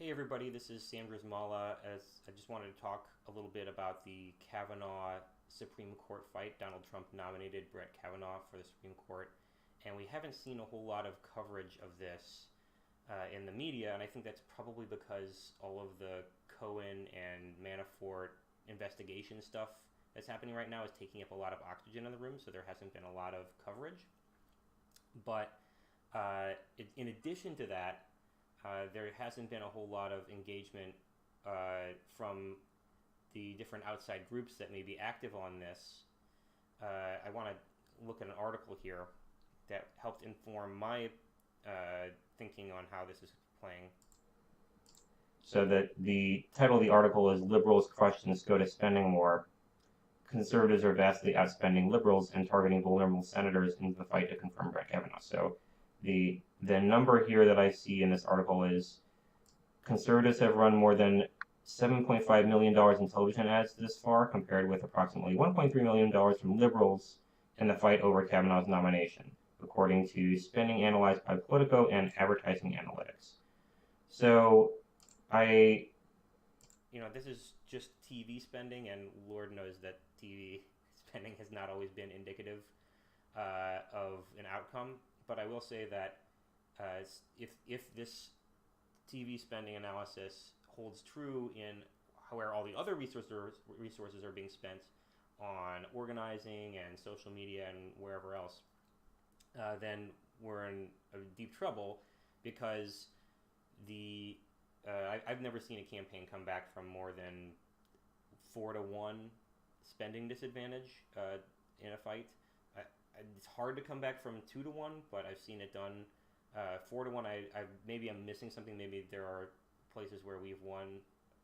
Hey everybody, this is Sanders Mala. As I just wanted to talk a little bit about the Kavanaugh Supreme Court fight. Donald Trump nominated Brett Kavenaugh for the Supreme Court, and we haven't seen a whole lot of coverage of this in the media, and I think that's probably because all of the Cohen and Manafort investigation stuff that's happening right now is taking up a lot of oxygen in the room, so there hasn't been a lot of coverage. But in addition to that, there hasn't been a whole lot of engagement from the different outside groups that may be active on this. I want to look at an article here that helped inform my thinking on how this is playing. So that the title of the article is Liberals Crushed in SCOTUS Spending War. Conservatives are vastly outspending liberals and targeting vulnerable senators in the fight to confirm Brett Kavanaugh. So the number here that I see in this article is conservatives have run more than $7.5 million in television ads this far, compared with approximately $1.3 million from liberals in the fight over Kavanaugh's nomination, according to spending analyzed by Politico and Advertising Analytics. So this is just TV spending, and Lord knows that TV spending has not always been indicative of an outcome. But I will say that if this TV spending analysis holds true in where all the other resources are being spent on organizing and social media and wherever else, then we're in deep trouble, because I've never seen a campaign come back from more than 4-1 spending disadvantage in a fight. It's hard to come back from 2-1, but I've seen it done 4-1. Maybe I'm missing something. Maybe there are places where we've won,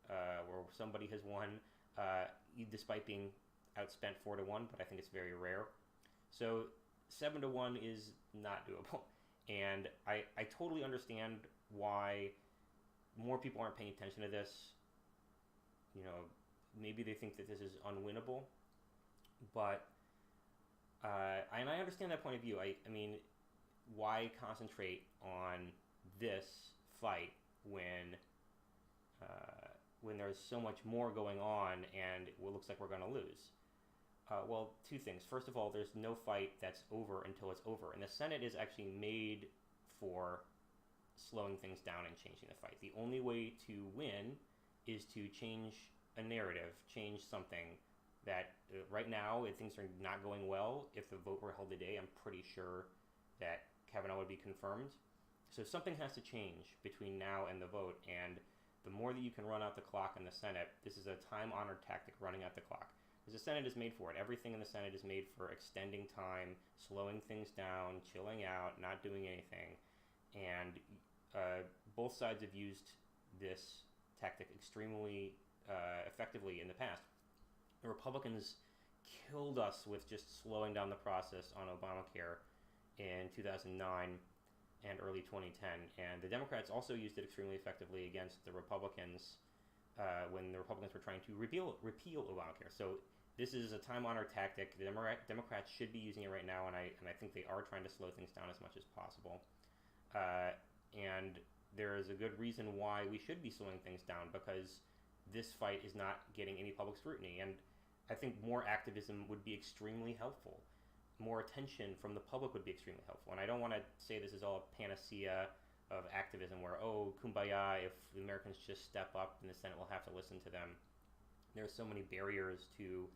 where somebody has won, despite being outspent 4-1. But I think it's very rare. So 7-1 is not doable, and I totally understand why more people aren't paying attention to this. Maybe they think that this is unwinnable, but and I understand that point of view. I mean, why concentrate on this fight when there's so much more going on and it looks like we're going to lose? Well, two things. First of all, there's no fight that's over until it's over, and the Senate is actually made for slowing things down and changing the fight. The only way to win is to change a narrative, change something that right now, if things are not going well, if the vote were held today, I'm pretty sure that Kavanaugh would be confirmed. So something has to change between now and the vote, and the more that you can run out the clock in the Senate, this is a time-honored tactic, running out the clock. Because the Senate is made for it. Everything in the Senate is made for extending time, slowing things down, chilling out, not doing anything. And both sides have used this tactic extremely effectively in the past. The Republicans killed us with just slowing down the process on Obamacare in 2009 and early 2010. And the Democrats also used it extremely effectively against the Republicans when the Republicans were trying to repeal Obamacare. So this is a time-honored tactic. The Democrats should be using it right now, and I think they are trying to slow things down as much as possible. And there is a good reason why we should be slowing things down, because this fight is not getting any public scrutiny. And I think more activism would be extremely helpful. More attention from the public would be extremely helpful. And I don't want to say this is all a panacea of activism where, oh, kumbaya, if the Americans just step up, then the Senate will have to listen to them. There are so many barriers to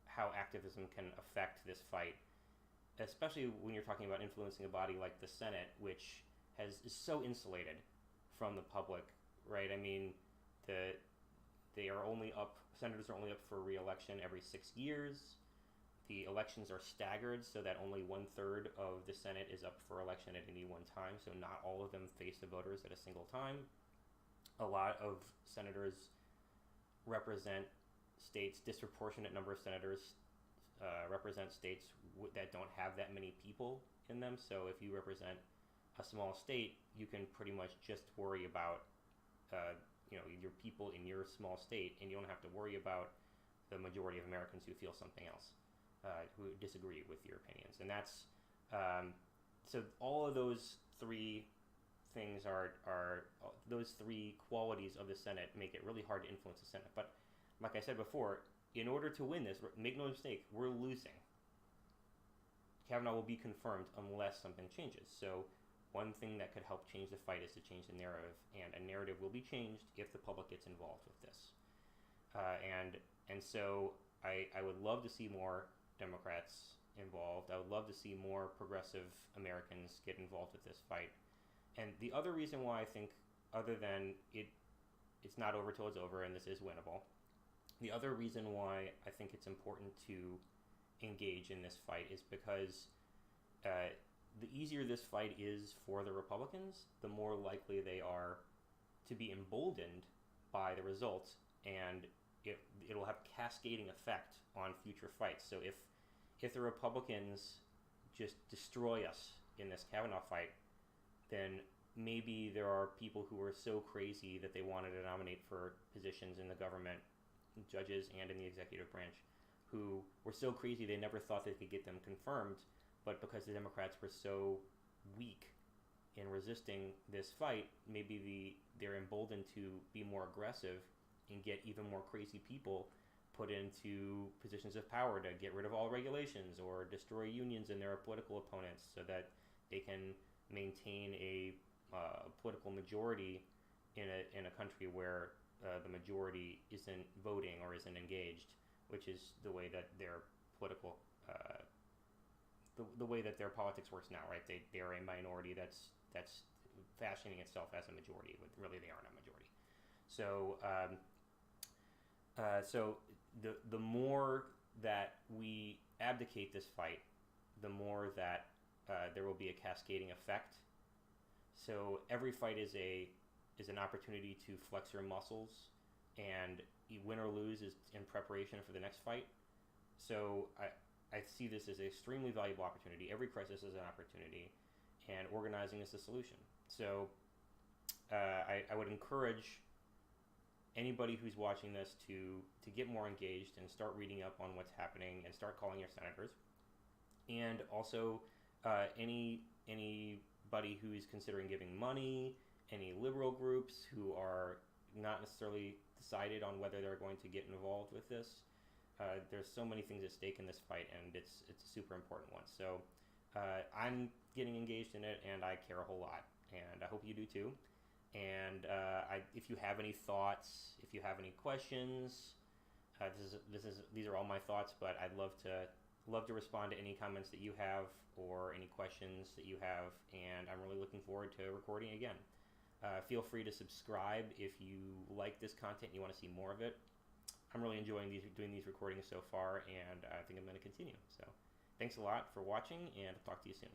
how activism can affect this fight, especially when you're talking about influencing a body like the Senate, which is so insulated from the public, right? I mean, senators are only up for re-election every 6 years. The elections are staggered so that only 1/3 of the Senate is up for election at any one time, so not all of them face the voters at a single time. A lot of senators represent states, disproportionate number of senators represent states that don't have that many people in them. So if you represent a small state, you can pretty much just worry about your people in your small state, and you don't have to worry about the majority of Americans who feel something else, who disagree with your opinions. And that's so all of those three things are those three qualities of the Senate make it really hard to influence the Senate. But like I said before, in order to win this, make no mistake, we're losing. Kavanaugh will be confirmed unless something changes. So one thing that could help change the fight is to change the narrative, and a narrative will be changed if the public gets involved with this. And so I would love to see more Democrats involved. I would love to see more progressive Americans get involved with this fight. And the other reason why I think, other than it's not over till it's over and this is winnable, the other reason why I think it's important to engage in this fight is because the easier this fight is for the Republicans, the more likely they are to be emboldened by the results, and it'll have cascading effect on future fights. So if the Republicans just destroy us in this Kavanaugh fight, then maybe there are people who are so crazy that they wanted to nominate for positions in the government, judges and in the executive branch, who were so crazy they never thought they could get them confirmed, but because the Democrats were so weak in resisting this fight, maybe they're emboldened to be more aggressive and get even more crazy people put into positions of power to get rid of all regulations or destroy unions and their political opponents so that they can maintain a political majority in a country where the majority isn't voting or isn't engaged, which is the way that their political the way that their politics works now, right? They are a minority that's fashioning itself as a majority, but really they aren't a majority. So so the more that we abdicate this fight, the more that there will be a cascading effect. So every fight is an opportunity to flex your muscles, and you win or lose is in preparation for the next fight. So I see this as an extremely valuable opportunity. Every crisis is an opportunity, and organizing is the solution. So I would encourage anybody who's watching this to get more engaged and start reading up on what's happening and start calling your senators. And also anybody who is considering giving money, any liberal groups who are not necessarily decided on whether they're going to get involved with this. There's so many things at stake in this fight, and it's a super important one. So I'm getting engaged in it, and I care a whole lot, and I hope you do too. And if you have any thoughts, if you have any questions, these are all my thoughts, but I'd love to respond to any comments that you have or any questions that you have, and I'm really looking forward to recording again. Feel free to subscribe if you like this content and you want to see more of it. I'm really enjoying doing these recordings so far, and I think I'm going to continue. So thanks a lot for watching, and I'll talk to you soon.